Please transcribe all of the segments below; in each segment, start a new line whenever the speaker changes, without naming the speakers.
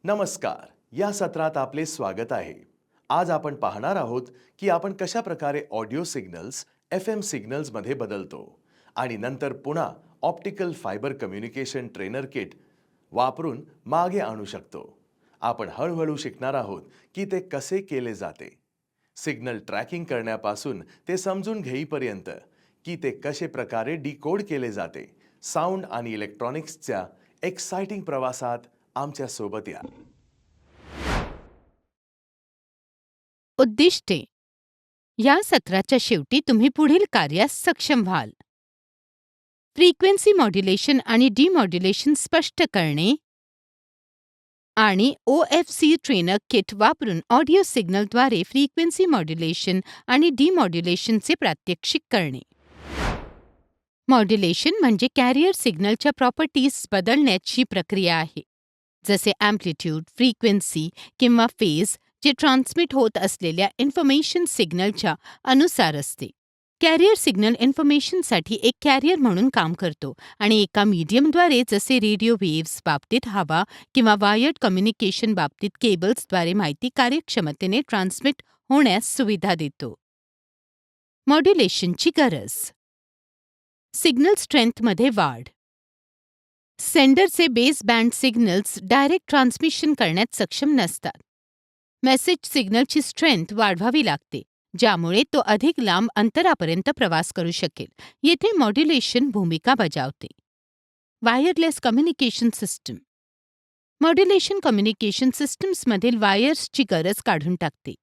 नमस्कार. या सत्रात आपले स्वागत आहे. आज आपण पाहणार आहोत की आपण कशा प्रकारे ऑडिओ सिग्नल्स FM सिग्नल्स मध्ये बदलतो आणि नंतर पुन्हा optical fibre communication trainer kit वापरून मागे आणू शकतो. आपण हळूहळू शिकणार आहोत की ते कसे केले जाते. सिग्नल ट्रॅकिंग करण्यापासून ते समजून घेईपर्यंत की ते कसे प्रकारे डिकोड केले जाते. साऊंड आणि इलेक्ट्रॉनिक्सच्या एक्साइटिंग प्रवासात आमच्या सोबत या.
उद्दिष्टे. या सत्राच्या शेवटी तुम्ही पुढील कार्यास सक्षम व्हाल. फ्रिक्वेन्सी मॉड्युलेशन आणि डिमॉड्युलेशन स्पष्ट करणे आणि OFC ट्रेनर किट वापरून ऑडिओ सिग्नलद्वारे फ्रिक्वेन्सी मॉड्युलेशन आणि डिमॉड्युलेशनचे प्रात्यक्षिक करणे. मॉड्युलेशन म्हणजे कॅरियर सिग्नलच्या प्रॉपर्टीज बदलण्याची प्रक्रिया आहे, जसे अँप्लिट्यूड, फ्रिक्वेन्सी किंवा फेज, जे ट्रान्समिट होत असलेल्या इन्फॉर्मेशन सिग्नलच्या अनुसार असते. कॅरियर सिग्नल इन्फॉर्मेशनसाठी एक कॅरियर म्हणून काम करतो आणि एका मीडियमद्वारे, जसे रेडिओ वेव्स बाबतीत हवा किंवा वायर्ड कम्युनिकेशन बाबतीत केबल्सद्वारे माहिती कार्यक्षमतेने ट्रान्समिट होण्यास सुविधा देतो. मॉड्युलेशनची गरज. सिग्नल स्ट्रेंथमध्ये वाढ. सेंडरचे base band signals direct transmission करण्यात सक्षम नसतात. मेसेज सिग्नलची स्ट्रेंथ वाढवावी लागते, ज्यामुळे तो अधिक लांब अंतरापर्यंत प्रवास करू शकेल. येथे मॉड्युलेशन भूमिका बजावते. Wireless communication system. Modulation communication सिस्टम्समधील वायर्सची गरज काढून टाकते.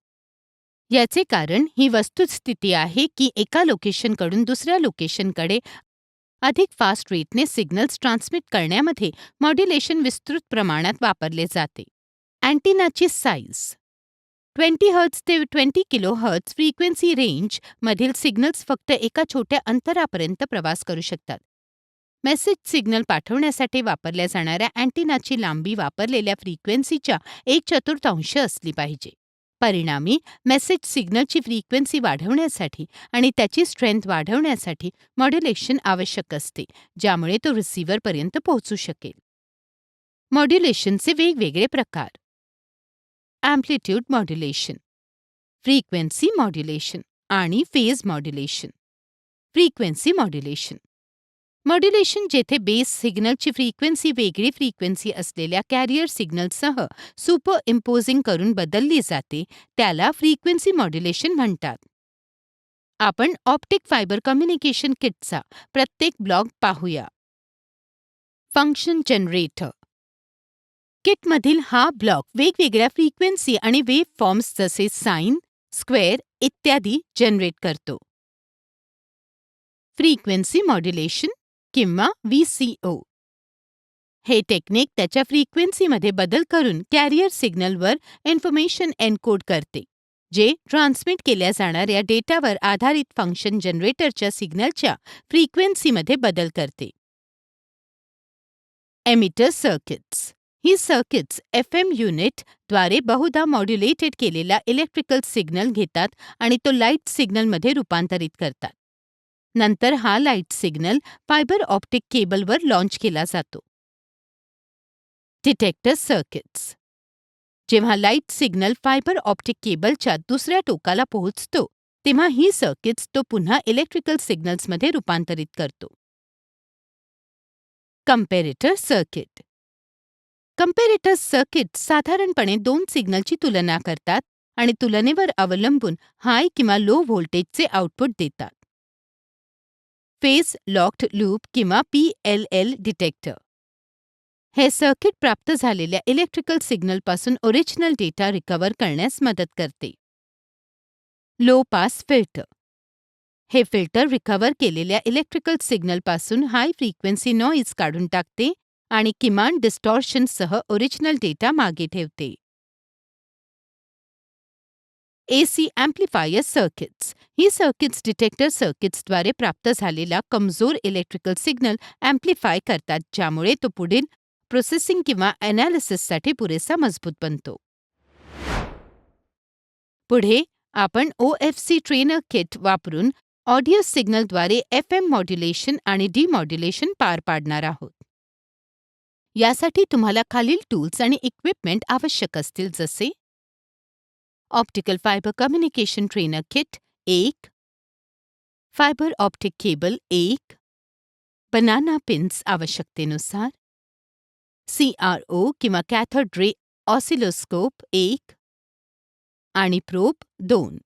याचे कारण ही वस्तुस्थिती आहे की एका लोकेशनकडून दुसऱ्या लोकेशनकडे अधिक फास्ट रेटने सिग्नल्स ट्रान्समिट करण्यामध्ये मॉड्युलेशन विस्तृत प्रमाणात वापरले जाते. अँटिनाची साईज. 20 हर्ट्झ ते 20 किलोहर्ट्झ फ्रिक्वेन्सी रेंज मधील सिग्नल्स फक्त एका छोट्या अंतरापर्यंत प्रवास करू शकतात. मेसेज सिग्नल पाठवण्यासाठी वापरल्या जाणाऱ्या अँटिनाची लांबी वापरलेल्या फ्रिक्वेन्सीच्या 1/4 असली पाहिजे. परिणामी, मेसेज सिग्नलची फ्रिक्वेन्सी वाढवण्यासाठी आणि त्याची स्ट्रेंथ वाढवण्यासाठी मॉड्युलेशन आवश्यक असते, ज्यामुळे तो रिसिव्हरपर्यंत पोहोचू शकेल. मॉड्युलेशनचे वेगवेगळे प्रकार. अँप्लिट्यूड मॉड्युलेशन, फ्रिक्वेन्सी मॉड्युलेशन आणि phase modulation. Frequency modulation. Modulation जेथे बेस सिग्नलची फ्रिक्वेन्सी वेगळी फ्रिक्वेन्सी असलेल्या कॅरियर सिग्नलसह सुपर इम्पोजिंग करून बदलली जाते, त्याला फ्रिक्वेन्सी मॉड्युलेशन म्हणतात. आपण ऑप्टिक फायबर कम्युनिकेशन किटचा प्रत्येक ब्लॉक पाहूया. Function generator. किटमधील हा ब्लॉक वेगवेगळ्या फ्रिक्वेन्सी आणि वेव्ह फॉर्म्स जसे साइन, स्क्वेअर इत्यादी जनरेट करतो. फ्रिक्वेन्सी मॉड्युलेशन किंवा VCO. हे टेक्निक त्याच्या फ्रिक्वेन्सीमध्ये बदल करून कॅरियर सिग्नलवर इन्फॉर्मेशन एन्कोड करते, जे ट्रान्समिट केल्या जाणाऱ्या डेटावर आधारित फंक्शन जनरेटरच्या सिग्नलच्या फ्रिक्वेन्सीमध्ये बदल करते. Emitter circuits. ही सर्किट्स FM युनिटद्वारे बहुधा मॉड्युलेटेड केलेला इलेक्ट्रिकल सिग्नल घेतात आणि तो लाईट सिग्नलमध्ये रूपांतरित करतात. नंतर हा लाईट सिग्नल फायबर ऑप्टिक केबलवर लॉन्च केला जातो. Detector circuits. जेव्हा लाईट सिग्नल फायबर ऑप्टिक केबलच्या दुसऱ्या टोकाला पोहोचतो, तेव्हा ही सर्किट्स तो पुन्हा इलेक्ट्रिकल सिग्नल्समध्ये रूपांतरित करतो. Comparator circuit. कंपॅरेटर सर्किट साधारणपणे 2 सिग्नलची तुलना करतात आणि तुलनेवर अवलंबून हाय किंवा लो व्होल्टेजचे आउटपुट देतात. फेज लॉक्ड लूप किंवा PLL डिटेक्टर. हे सर्किट प्राप्त झालेल्या इलेक्ट्रिकल सिग्नलपासून ओरिजिनल डेटा रिकव्हर करण्यास मदत करते. Low pass filter. हे फिल्टर रिकव्हर केलेल्या इलेक्ट्रिकल सिग्नलपासून हाय फ्रिक्वेन्सी नॉईज काढून टाकते आणि किमान डिस्टॉर्शनसह ओरिजिनल डेटा मागे ठेवते. AC amplifier circuits. ही सर्किट्स डिटेक्टर सर्किट्सद्वारे प्राप्त झालेला कमजोर इलेक्ट्रिकल सिग्नल अँप्लिफाय करतात, ज्यामुळे तो पुढील प्रोसेसिंग किंवा ॲनालिसिससाठी पुरेसा मजबूत बनतो. पुढे आपण OFC ट्रेनर किट वापरून ऑडिओ सिग्नलद्वारे FM मॉड्युलेशन आणि डिमॉड्युलेशन पार पाडणार आहोत. यासाठी तुम्हाला खालील टूल्स आणि इक्विपमेंट आवश्यक असतील, जसे optical fibre communication trainer kit 1, fibre optic cable 1, banana pins आवश्यकतेनुसार, CRO किंवा कॅथोड रे ऑसिलोस्कोप 1 आणि प्रोब 2.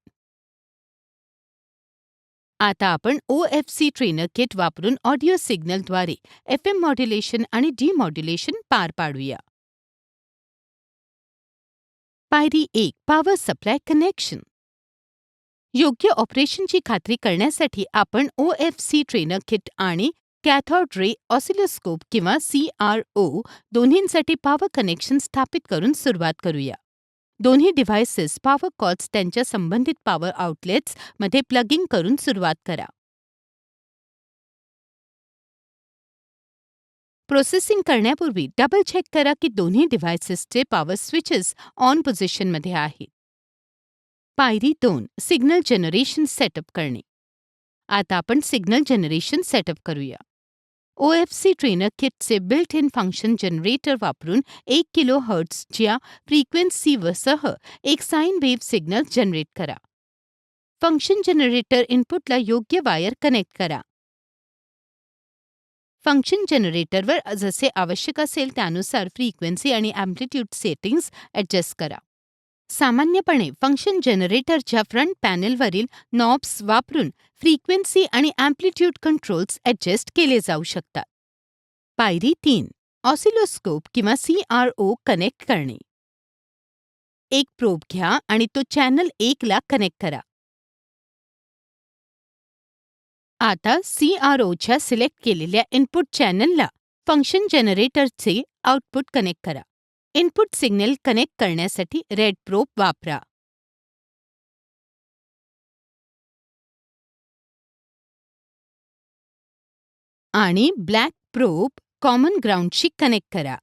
आता आपण OFC ट्रेनर किट वापरून ऑडिओ सिग्नलद्वारे FM मॉड्युलेशन आणि डिमॉड्युलेशन पार पाडूया. पायरी 1. Power supply connection. योग्य ऑपरेशनची खात्री करण्यासाठी आपण OFC ट्रेनर किट आणि कॅथोड रे ऑसिलोस्कोप किंवा CRO दोन्हींसाठी पॉवर कनेक्शन स्थापित करून सुरुवात करूया. दोन्ही डिव्हाइसेस पॉवर कॉर्ड्स त्यांच्या संबंधित पॉवर आउटलेट्स मध्ये प्लगिंग करून सुरुवात करा. प्रोसेसिंग करण्यापूर्वी डबल चेक करा की दोन्ही डिव्हाइसेसचे पॉवर स्विचेस ऑन पोझिशनमध्ये आहेत. पायरी 2. सिग्नल जनरेशन सेटअप करणे. आता आपण सिग्नल जनरेशन सेटअप करूया. OFC ट्रेनर किटचे बिल्ट इन फंक्शन जनरेटर वापरून 1 किलोहर्ट्झच्या फ्रिक्वेन्सीसह एक साइन वेव्ह सिग्नल जनरेट करा. फंक्शन जनरेटर इनपुटला योग्य वायर कनेक्ट करा. फंक्शन जनरेटरवर जसे आवश्यक असेल त्यानुसार फ्रिक्वेन्सी आणि अँप्लिट्यूड सेटिंग्ज ॲडजस्ट करा. सामान्यपणे फंक्शन जनरेटरच्या फ्रंट पॅनेलवरील नॉब्स वापरून फ्रिक्वेन्सी आणि अँप्लिट्यूड कंट्रोल्स ॲडजस्ट केले जाऊ शकतात. पायरी 3. ऑसिलोस्कोप किंवा CRO कनेक्ट करणे. एक प्रोब घ्या आणि तो चॅनल 1 ला कनेक्ट करा. आता CROच्या सिलेक्ट केलेल्या इनपुट चॅनलला फंक्शन जनरेटरचे आउटपुट कनेक्ट करा. इनपुट सिग्नल कनेक्ट करण्यासाठी रेड प्रोब वापरा. आणि ब्लॅक प्रोब कॉमन ग्राउंडशी कनेक्ट करा.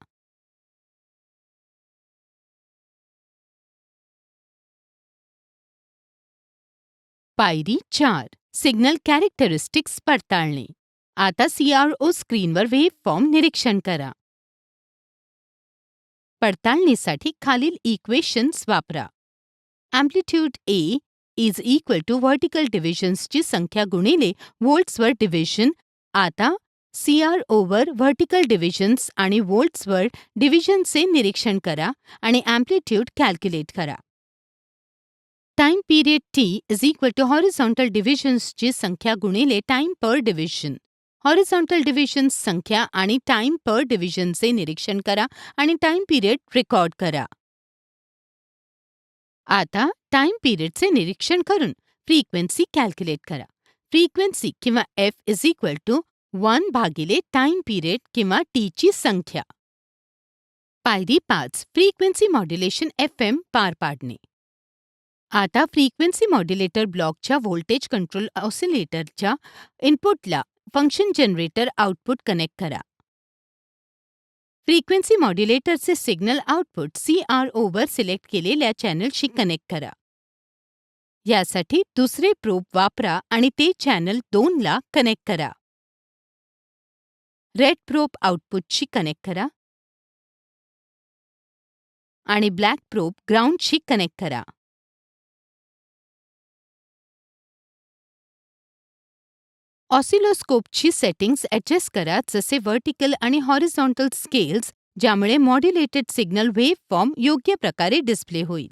पायरी 4. सिग्नल कॅरेक्टरिस्टिक्स पडताळणे. आता CRO स्क्रीनवर वेव्ह फॉर्म निरीक्षण करा. पडताळणीसाठी खालील इक्वेशन्स वापरा. Amplitude A is equal to vertical डिव्हिजन्सची संख्या गुणिले व्होल्ट्सवर डिव्हिजन. आता CROवर व्हर्टिकल डिव्हिजन्स आणि व्होल्ट्सवर डिव्हिजनचे निरीक्षण करा आणि अँप्लिट्यूड कॅल्क्युलेट करा. Time period T is equal to horizontal डिव्हिजन्सची संख्या गुणिले time per division. Horizontal divisions संख्या आणि टाइम पर डिव्हिजनचे निरीक्षण करा आणि टाइम पिरियड रेकॉर्ड करा. आता टाइम पिरियडचे निरीक्षण करून फ्रिक्वेन्सी कॅल्क्युलेट करा. फ्रिक्वेन्सी किंवा F इज इक्वल टू 1 भागिले टाइम पिरियड किंवा Tची संख्या. पायरी 5. फ्रिक्वेन्सी मॉड्युलेशन FM पार पाडणे. आता फ्रिक्वेन्सी मॉड्युलेटर ब्लॉकच्या व्होल्टेज कंट्रोल ऑसिलेटरच्या इनपुटला फंक्शन जनरेटर आउटपुट कनेक्ट करा. फ्रिक्वेन्सी मॉड्युलेटरचे सिग्नल आउटपुट CROवर सिलेक्ट केलेल्या चॅनलशी कनेक्ट करा. यासाठी दुसरे प्रोब वापरा आणि ते चॅनल 2 ला कनेक्ट करा. रेड प्रोब आउटपुटशी कनेक्ट करा आणि ब्लॅक प्रोब ग्राउंडशी कनेक्ट करा. ऑसिलोस्कोपची सेटिंग्ज ॲडजस्ट करा, जसे व्हर्टिकल आणि हॉरिझॉन्टल स्केल्स, ज्यामुळे मॉड्युलेटेड सिग्नल वेव्ह फॉर्म योग्य प्रकारे डिस्प्ले होईल.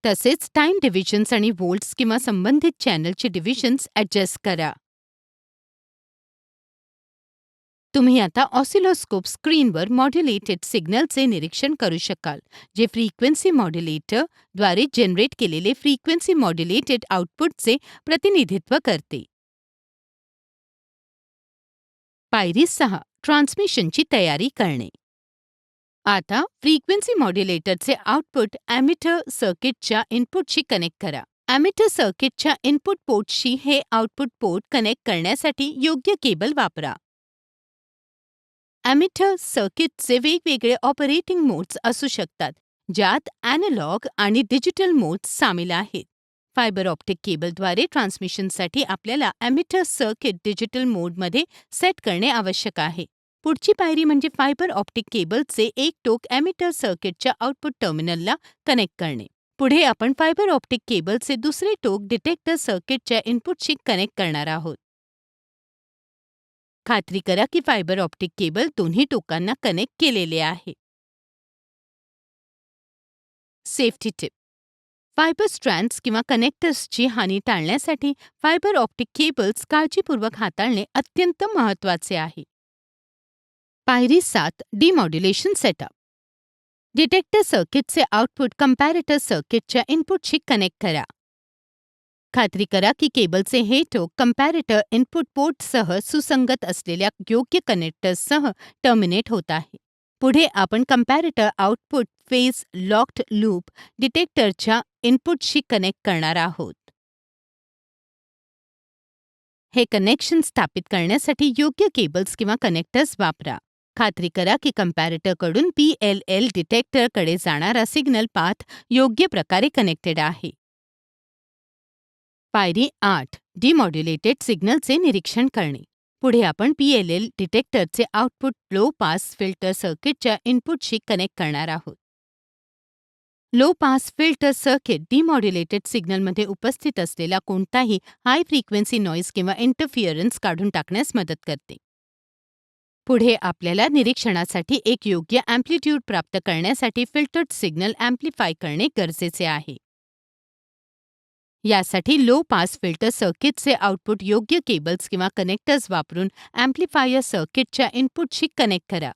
तसेच टाइम डिव्हिजन्स आणि व्होल्ट्स किंवा संबंधित चॅनलचे डिव्हिजन्स ॲडजस्ट करा. तुम्ही आता ऑसिलोस्कोप स्क्रीनवर मॉड्युलेटेड सिग्नलचे निरीक्षण करू शकाल, जे फ्रिक्वेन्सी मॉड्युलेटरद्वारे जनरेट केलेले फ्रिक्वेन्सी मॉड्युलेटेड आउटपुटचे प्रतिनिधित्व करते. पायरी 6. ट्रान्समिशनची तयारी करणे. आता फ्रिक्वेन्सी मॉड्युलेटरचे आउटपुट ॲमिटर सर्किटच्या इनपुटशी कनेक्ट करा. ॲमिटर सर्किटच्या इनपुट पोर्टशी हे आउटपुट पोर्ट कनेक्ट करण्यासाठी योग्य केबल वापरा. ॲमिटर सर्किटचे वेगवेगळे ऑपरेटिंग मोड्स असू शकतात, ज्यात ॲनालॉग आणि डिजिटल मोड्स सामील आहेत. फायबर ऑप्टिक केबलद्वारे ट्रान्समिशनसाठी आपल्याला एमिटर सर्किट डिजिटल मोडमध्ये सेट करणे आवश्यक आहे. पुढची पायरी म्हणजे फायबर ऑप्टिक केबलचे एक टोक एमिटर सर्किटच्या आउटपुट टर्मिनलला कनेक्ट करणे. पुढे आपण फायबर ऑप्टिक केबलचे दुसरे टोक डिटेक्टर सर्किटच्या इनपुटशी कनेक्ट करणार आहोत. खात्री करा की फायबर ऑप्टिक केबल दोन्ही टोकांना कनेक्ट केलेले आहे. सेफ्टी टिप: फायबर स्ट्रँड्स किंवा कनेक्टर्सची हानी टाळण्यासाठी फायबर ऑप्टिक केबल्स काळजीपूर्वक हाताळणे अत्यंत महत्त्वाचे आहे. पायरी 7: डिमॉड्युलेशन सेटअप. डिटेक्टर सर्किटचे आउटपुट कंपॅरेटर सर्किटच्या इनपुटशी कनेक्ट करा. खात्री करा की केबलचे हे टोक कंपॅरेटर इनपुट पोर्टसह सुसंगत असलेल्या योग्य कनेक्टर्ससह टर्मिनेट होत आहे. पुढे आपण comparator output phase locked loop डिटेक्टरच्या इनपुटशी कनेक्ट करणार आहोत. हे कनेक्शन स्थापित करण्यासाठी योग्य केबल्स किंवा कनेक्टर्स वापरा. खात्री करा की कंपॅरेटरकडून PLL डिटेक्टरकडे जाणारा सिग्नल पाथ योग्य प्रकारे कनेक्टेड आहे. पायरी 8: डिमॉड्युलेटेड सिग्नलचे निरीक्षण करणे. पुढे आपण PLL डिटेक्टरचे आउटपुट लो पास फिल्टर सर्किटच्या इनपुटशी कनेक्ट करणार आहोत. लो पास फिल्टर सर्किट डिमॉड्युलेटेड सिग्नलमध्ये उपस्थित असलेला कोणताही हाय फ्रिक्वेन्सी नॉईज किंवा इंटरफिअरन्स काढून टाकण्यास मदत करते. पुढे आपल्याला निरीक्षणासाठी एक योग्य अँप्लिट्यूड प्राप्त करण्यासाठी फिल्टर्ड सिग्नल अँप्लिफाय करणे गरजेचे आहे. यासाठी लो पास फिल्टर सर्किटचे आउटपुट योग्य केबल्स किंवा कनेक्टर्स वापरून अँप्लिफायर सर्किटच्या इनपुटशी कनेक्ट करा.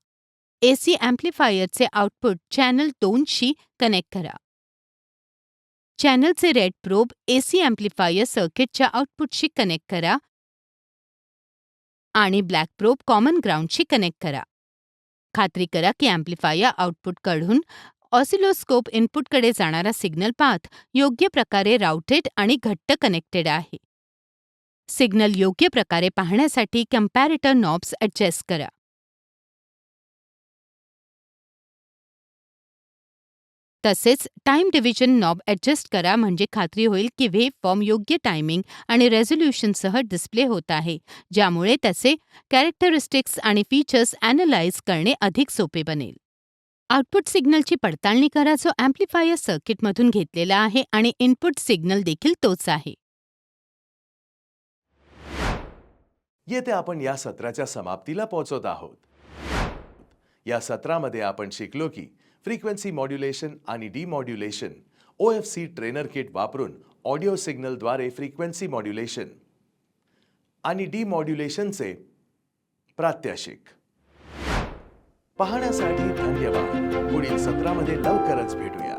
AC अँप्लिफायरचे आउटपुट चॅनल 2 शी कनेक्ट करा. चॅनलचे रेड प्रोब AC अँप्लिफायर सर्किटच्या आउटपुटशी कनेक्ट करा आणि ब्लॅक प्रोब कॉमन ग्राउंडशी कनेक्ट करा. खात्री करा की अँप्लिफायर आउटपुटकडून ऑसिलोस्कोप इनपुटकडे जाणारा सिग्नल पाथ योग्य प्रकारे राउटेड आणि घट्ट कनेक्टेड आहे. सिग्नल योग्य प्रकारे पाहण्यासाठी कंपॅरेटर नॉब्स ॲडजस्ट करा. तसेच टाइम डिव्हिजन नॉब ॲडजस्ट करा म्हणजे खात्री होईल की वेव्ह फॉर्म योग्य टायमिंग आणि रेझोल्युशनसह डिस्प्ले होत आहे, ज्यामुळे त्याचे कॅरेक्टरिस्टिक्स आणि फीचर्स ॲनलाइज करणे अधिक सोपे बनेल. आउटपुट सिग्नलची पडताळणी करा जो अँप्लिफायर सर्किटमधून घेतलेला आहे आणि इनपुट सिग्नल देखील तोच आहे.
येथे आपण या सत्राच्या समाप्तीला पोहोचत आहोत. या सत्रामध्ये आपण शिकलो की फ्रिक्वेन्सी मॉड्युलेशन आणि डिमॉड्युलेशन OFC ट्रेनर किट वापरून ऑडिओ सिग्नलद्वारे फ्रिक्वेन्सी मॉड्युलेशन आणि डिमॉड्युलेशनचे प्रात्यक्षिक पाहण्यासाठी धन्यवाद. पुढील सत्रामध्ये लवकरच भेटूया.